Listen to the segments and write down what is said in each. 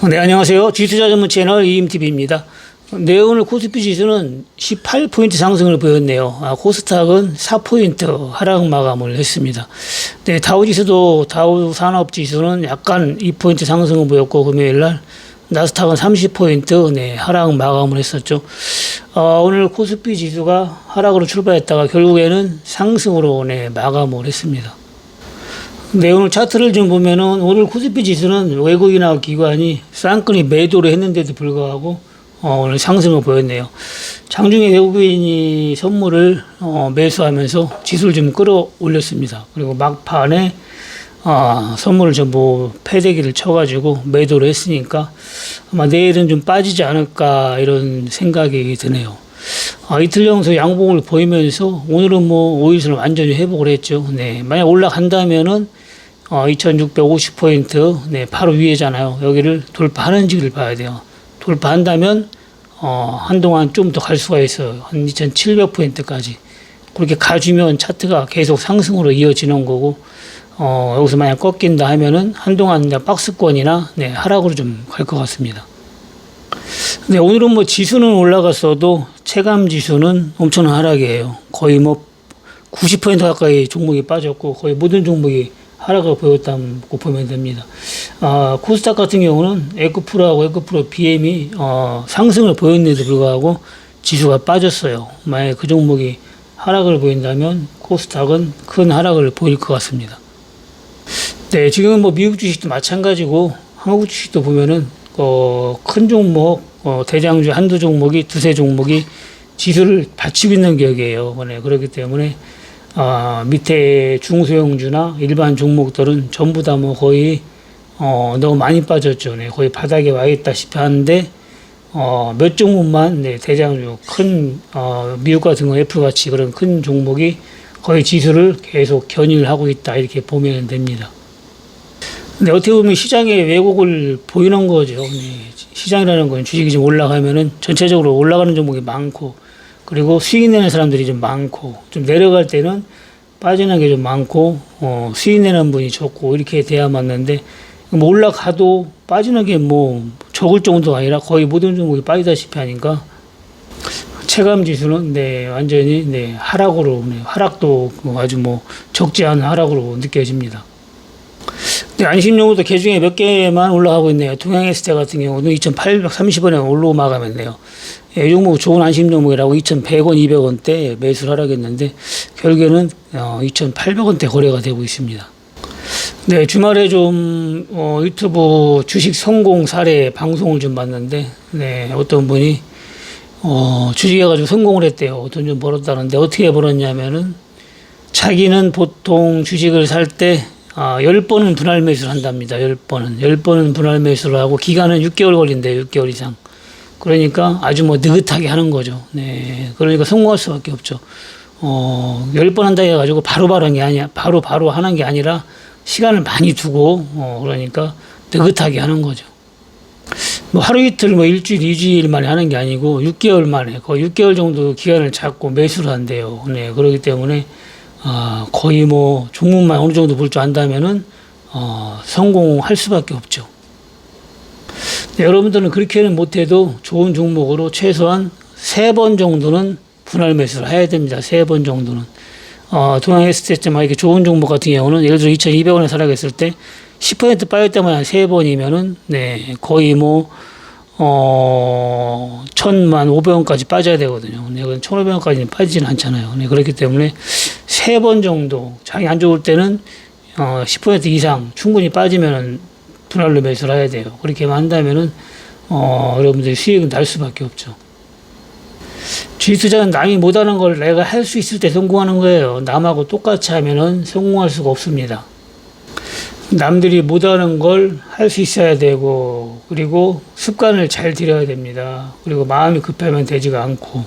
네, 안녕하세요. 지수투자 전문 채널 이임TV입니다. 네, 오늘 코스피 지수는 18포인트 상승을 보였네요. 코스닥은 4포인트 하락 마감을 했습니다. 네, 다우지수도 다우 산업지수는 약간 2포인트 상승을 보였고, 금요일날 나스닥은 30포인트 하락 마감을 했었죠. 오늘 코스피 지수가 하락으로 출발했다가 결국에는 상승으로 마감을 했습니다. 네, 오늘 차트를 좀 보면은 오늘 코스피 지수는 외국인하고 기관이 쌍끌이 매도를 했는데도 불구하고 오늘 상승을 보였네요. 장중에 외국인이 선물을 매수하면서 지수를 좀 끌어올렸습니다. 그리고 막판에 선물을 전부 패대기를 쳐가지고 매도를 했으니까 아마 내일은 좀 빠지지 않을까 이런 생각이 드네요. 이틀 연속 양봉을 보이면서 오늘은 뭐 5일선을 완전히 회복을 했죠. 네, 만약 올라간다면은 2650포인트 바로 위에잖아요. 여기를 돌파하는지를 봐야 돼요. 돌파한다면 한동안 좀 더 갈 수가 있어요. 한 2700포인트까지 그렇게 가주면 차트가 계속 상승으로 이어지는 거고, 여기서 만약 꺾인다 하면은 한동안 박스권이나 하락으로 좀 갈 것 같습니다. 네, 오늘은 뭐 지수는 올라갔어도 체감 지수는 엄청난 하락이에요. 거의 뭐 90% 가까이 종목이 빠졌고 거의 모든 종목이 하락을 보였다고 보면 됩니다. 코스닥 같은 경우는 에코프로하고 에코프로 BM이 상승을 보였는데도 불구하고 지수가 빠졌어요. 만약 그 종목이 하락을 보인다면 코스닥은 큰 하락을 보일 것 같습니다. 네, 지금 뭐 미국 주식도 마찬가지고 한국 주식도 보면은 큰 종목, 대장주 한두 종목이 두세 종목이 지수를 받치고 있는 격이에요. 그렇기 때문에 밑에 중소형주나 일반 종목들은 전부 다 뭐 거의 너무 많이 빠졌죠. 거의 바닥에 와 있다시피 하는데 몇 종목만 대장주 큰 미국 같은 거 애플 같이 그런 큰 종목이 거의 지수를 계속 견인을 하고 있다 이렇게 보면 됩니다. 근데 어떻게 보면 시장에 왜곡을 보이는 거죠. 시장이라는 건 주식이 좀 올라가면은 전체적으로 올라가는 종목이 많고, 그리고 수익 내는 사람들이 좀 많고, 좀 내려갈 때는 빠지는 게 좀 많고, 수익 내는 분이 적고, 이렇게 돼야 맞는데, 뭐 올라가도 빠지는 게 뭐 적을 정도가 아니라 거의 모든 종목이 빠지다시피 하니까, 체감 지수는 완전히 하락으로, 하락도 아주 뭐 적지 않은 하락으로 느껴집니다. 안심종목도 개중에 몇 개만 올라가고 있네요. 동양에스테 같은 경우는 2,830원에 올로 마감했네요. 이 종목 좋은 안심 종목이라고 2,100원, 200원대 매수를 하라겠는데 결국에는 2,800원대 거래가 되고 있습니다. 네, 주말에 좀 유튜브 주식 성공 사례 방송을 좀 봤는데, 어떤 분이 주식해가지고 성공을 했대요. 돈 좀 벌었다는데 어떻게 벌었냐면은 자기는 보통 주식을 살 때 10번은 분할 매수를 한답니다. 10번은 분할 매수를 하고 기간은 6개월 걸린대요. 6개월 이상. 그러니까 아주 뭐 느긋하게 하는 거죠. 네. 그러니까 성공할 수밖에 없죠. 10번 한다 해가지고 바로바로 하는 게 아니야. 바로 하는 게 아니라 시간을 많이 두고, 그러니까 느긋하게 하는 거죠. 뭐 하루 이틀, 뭐 일주일, 2주일 만에 하는 게 아니고 6개월 만에 거의 6개월 정도 기간을 잡고 매수를 한대요. 네. 그렇기 때문에 거의 뭐 종목만 어느 정도 볼 줄 안다면은 성공할 수밖에 없죠. 네, 여러분들은 그렇게는 못해도 좋은 종목으로 최소한 3번 정도는 분할 매수를 해야 됩니다. 3번 정도는. 동양에스테처럼 이렇게 좋은 종목 같은 경우는 예를 들어 2,200원에 살아갔을 때 10% 빠질 때만 3번이면은 거의 뭐 1,500원까지 빠져야 되거든요. 그건 1,500원까지는 빠지진 않잖아요. 그렇기 때문에 3번 정도, 장이 안 좋을 때는 10% 이상 충분히 빠지면은 분할로 매수를 해야 돼요. 그렇게만 한다면은 여러분들이 수익은 날 수밖에 없죠. 주식 투자는 남이 못하는 걸 내가 할 수 있을 때 성공하는 거예요. 남하고 똑같이 하면은 성공할 수가 없습니다. 남들이 못하는 걸 할 수 있어야 되고, 그리고 습관을 잘 들여야 됩니다. 그리고 마음이 급하면 되지가 않고,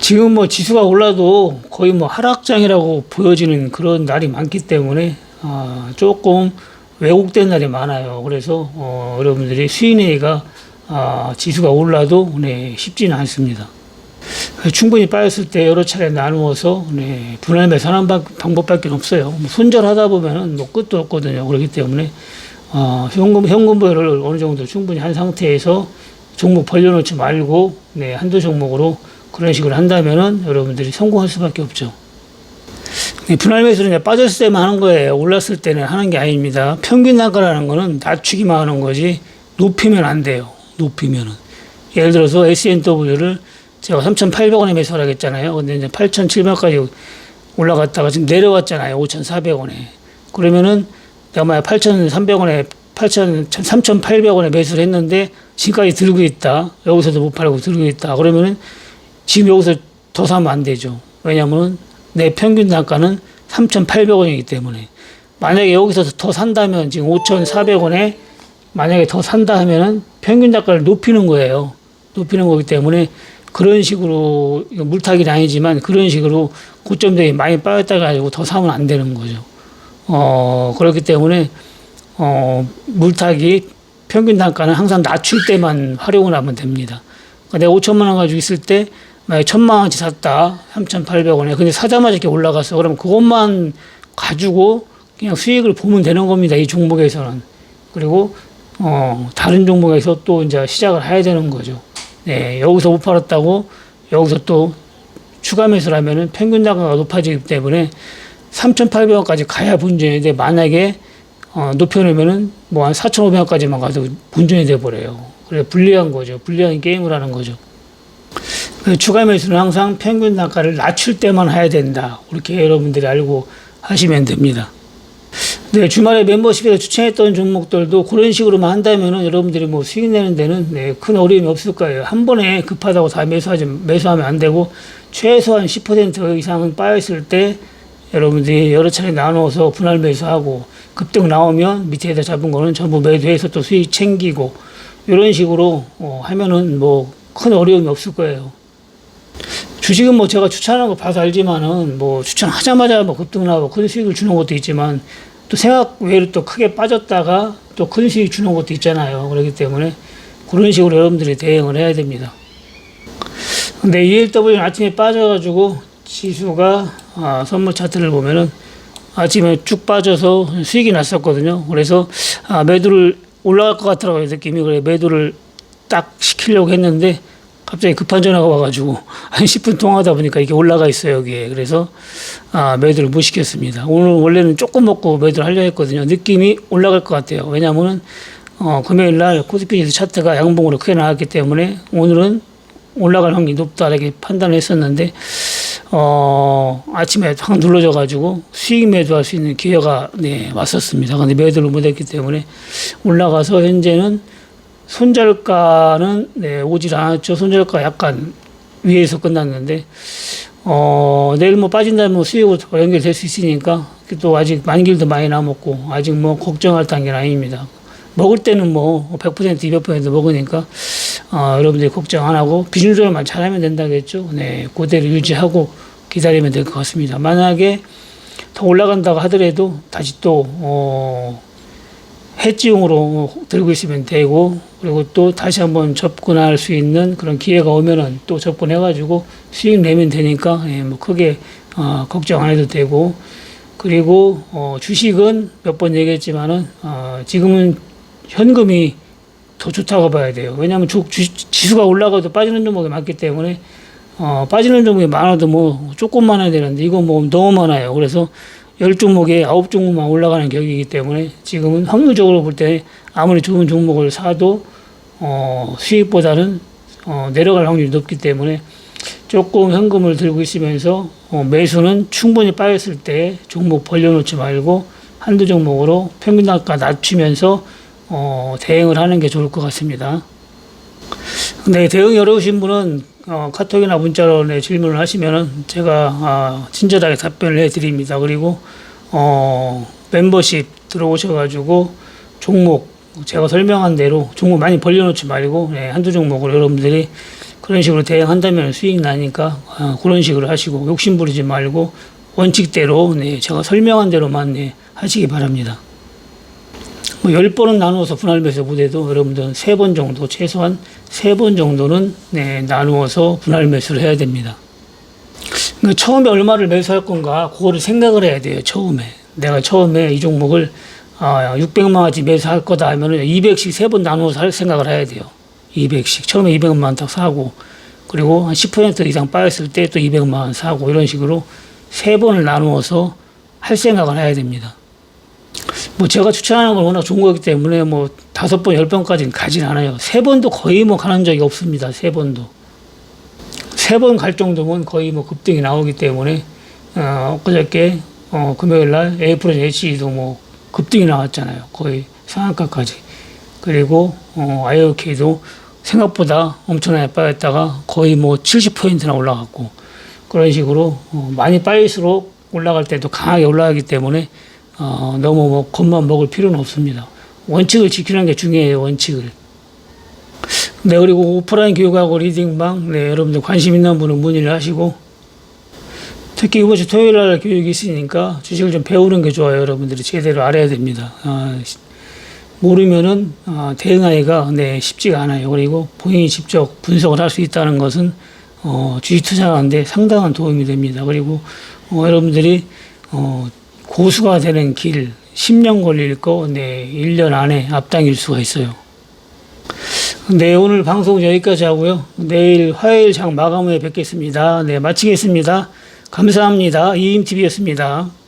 지금 뭐 지수가 올라도 거의 뭐 하락장이라고 보여지는 그런 날이 많기 때문에 조금 왜곡된 날이 많아요. 그래서 여러분들이 수익 내기가 지수가 올라도 쉽지는 않습니다. 충분히 빠졌을 때 여러 차례 나누어서 분할 매수하는 방법밖에 없어요. 손절하다 보면은 뭐 끝도 없거든요. 그렇기 때문에 현금 보유를 어느 정도 충분히 한 상태에서 종목 벌려놓지 말고 네, 한두 종목으로 그런 식으로 한다면은 여러분들이 성공할 수밖에 없죠. 네, 분할 매수는 빠졌을 때만 하는 거예요. 올랐을 때는 하는 게 아닙니다. 평균 단가라는 거는 낮추기만 하는 거지 높이면 안 돼요. 높이면은 예를 들어서 S&W를 제가 3,800원에 매수하라고 했잖아요. 근데 이제 8,700원까지 올라갔다가 지금 내려왔잖아요. 5,400원에. 그러면은 내가 만약 8,300원에 3,800원에 매수를 했는데 지금까지 들고 있다. 여기서도 못 팔고 들고 있다. 그러면은 지금 여기서 더 사면 안 되죠. 왜냐면은 내 평균 단가는 3,800원이기 때문에 만약에 여기서 더 산다면 지금 5,400원에 만약에 더 산다 하면은 평균 단가를 높이는 거예요. 높이는 거기 때문에 그런 식으로 물타기는 아니지만 그런 식으로 고점대에 많이 빠졌다 가지고 더 사면 안 되는 거죠. 그렇기 때문에 물타기 평균 단가는 항상 낮출 때만 활용을 하면 됩니다. 그러니까 내가 5천만 원 가지고 있을 때 만약에 1,000만 원치 샀다. 3,800원에. 근데 사자마자 이렇게 올라갔어. 그럼 그것만 가지고 그냥 수익을 보면 되는 겁니다. 이 종목에서는. 그리고 다른 종목에서 또 이제 시작을 해야 되는 거죠. 네, 여기서 못 팔았다고 여기서 또 추가 매수를 하면은 평균 단가가 높아지기 때문에 3,800원까지 가야 본전인데 만약에 높여놓으면은 뭐 한 4,500원까지만 가도 본전이 돼버려요. 그래 불리한 거죠. 불리한 게임을 하는 거죠. 추가 매수는 항상 평균 단가를 낮출 때만 해야 된다. 그렇게 여러분들이 알고 하시면 됩니다. 네, 주말에 멤버십에서 추천했던 종목들도 그런 식으로만 한다면은 여러분들이 뭐 수익 내는 데는 네, 큰 어려움이 없을 거예요. 한 번에 급하다고 다 매수하면 안 되고 최소한 10% 이상은 빠졌을 때 여러분들이 여러 차례 나누어서 분할 매수하고 급등 나오면 밑에다 잡은 거는 전부 매도해서 또 수익 챙기고 이런 식으로 하면은 뭐 큰 어려움이 없을 거예요. 주식은 뭐 제가 추천하는 거 봐서 알지만은 뭐 추천하자마자 뭐 급등 나오고 큰 수익을 주는 것도 있지만 또 생각 외로 또 크게 빠졌다가 또 큰 수익 주는 것도 있잖아요. 그렇기 때문에 그런 식으로 여러분들이 대응을 해야 됩니다. 근데 ELW는 아침에 빠져가지고 지수가 선물 차트를 보면은 아침에 쭉 빠져서 수익이 났었거든요. 그래서 매도를 올라갈 것 같더라고요. 느낌이. 그래 매도를 딱 시키려고 했는데 갑자기 급한 전화가 와가지고 한 10분 통화하다 보니까 이게 올라가 있어요 여기에. 그래서 매도를 못 시켰습니다. 오늘 원래는 조금 먹고 매도를 하려고 했거든요. 느낌이 올라갈 것 같아요. 왜냐하면은 금요일 날 코스피 지수 차트가 양봉으로 크게 나왔기 때문에 오늘은 올라갈 확률이 높다 이렇게 판단을 했었는데 아침에 확 눌러져가지고 수익 매도할 수 있는 기회가 왔었습니다. 근데 매도를 못했기 때문에 올라가서 현재는 손절가는 오질 않았죠. 손절가 약간 위에서 끝났는데 내일 뭐 빠진다면 수익으로 연결될 수 있으니까 또 아직 만길도 많이 남았고 아직 뭐 걱정할 단계는 아닙니다. 먹을 때는 뭐 100% 200% 먹으니까 여러분들이 걱정 안 하고 비중 조절만 잘하면 된다겠죠. 네, 그대로 유지하고 기다리면 될 것 같습니다. 만약에 더 올라간다고 하더라도 다시 또 해지용으로 들고 있으면 되고 그리고 또 다시 한번 접근할 수 있는 그런 기회가 오면은 또 접근해가지고 수익 내면 되니까 뭐 크게 걱정 안 해도 되고 그리고 주식은 몇 번 얘기했지만은 지금은 현금이 더 좋다고 봐야 돼요. 왜냐하면 지수가 올라가도 빠지는 종목이 많기 때문에 빠지는 종목이 많아도 뭐 조금만 해야 되는데 이거 뭐 너무 많아요. 그래서 10종목에 9종목만 올라가는 격이기 때문에 지금은 확률적으로 볼 때 아무리 좋은 종목을 사도 수익보다는 내려갈 확률이 높기 때문에 조금 현금을 들고 있으면서 매수는 충분히 빠졌을 때 종목 벌려놓지 말고 한두 종목으로 평균 단가 낮추면서 대응을 하는 게 좋을 것 같습니다. 네, 대응이 어려우신 분은 카톡이나 문자로 질문을 하시면은 제가 친절하게 답변을 해드립니다. 그리고 멤버십 들어오셔가지고 종목 제가 설명한 대로 종목 많이 벌려놓지 말고 한두 종목으로 여러분들이 그런 식으로 대응한다면 수익 나니까 그런 식으로 하시고 욕심 부리지 말고 원칙대로 제가 설명한 대로만 하시기 바랍니다. 뭐 10번은 나누어서 분할 매수 못해도 여러분들은 3번 정도, 최소한 3번 정도는 나누어서 분할 매수를 해야 됩니다. 그러니까 처음에 얼마를 매수할 건가, 그거를 생각을 해야 돼요, 처음에. 내가 처음에 이 종목을 600만 원치 매수할 거다 하면은 200씩 세 번 나누어서 할 생각을 해야 돼요. 200씩. 처음에 200만 원 딱 사고, 그리고 한 10% 이상 빠졌을 때 또 200만 원 사고, 이런 식으로 세 번을 나누어서 할 생각을 해야 됩니다. 뭐 제가 추천하는 건 워낙 좋은 거기 때문에 뭐 5번, 10번까지는 가진 않아요. 세 번도 거의 뭐 가는 적이 없습니다. 세 번도. 세 번 갈 정도면 거의 뭐 급등이 나오기 때문에, 엊그저께, 금요일 날 A+H도 뭐 급등이 나왔잖아요. 거의 상한가까지. 그리고, IOK도 생각보다 엄청나게 빠졌다가 거의 뭐 70%나 올라갔고, 그런 식으로, 많이 빠질수록 올라갈 때도 강하게 올라가기 때문에, 너무 뭐 겁만 먹을 필요는 없습니다. 원칙을 지키는 게 중요해요, 원칙을. 네, 그리고 오프라인 교육하고 리딩방, 네, 여러분들 관심 있는 분은 문의를 하시고, 특히 이번 주 토요일 날 교육이 있으니까 주식을 좀 배우는 게 좋아요. 여러분들이 제대로 알아야 됩니다. 모르면은, 대응하기가, 네, 쉽지가 않아요. 그리고 본인이 직접 분석을 할 수 있다는 것은, 주식 투자하는데 상당한 도움이 됩니다. 그리고, 여러분들이, 고수가 되는 길, 10년 걸릴 거, 네, 1년 안에 앞당길 수가 있어요. 네, 오늘 방송 여기까지 하고요. 내일 화요일 장 마감 후에 뵙겠습니다. 네, 마치겠습니다. 감사합니다. 이임TV였습니다.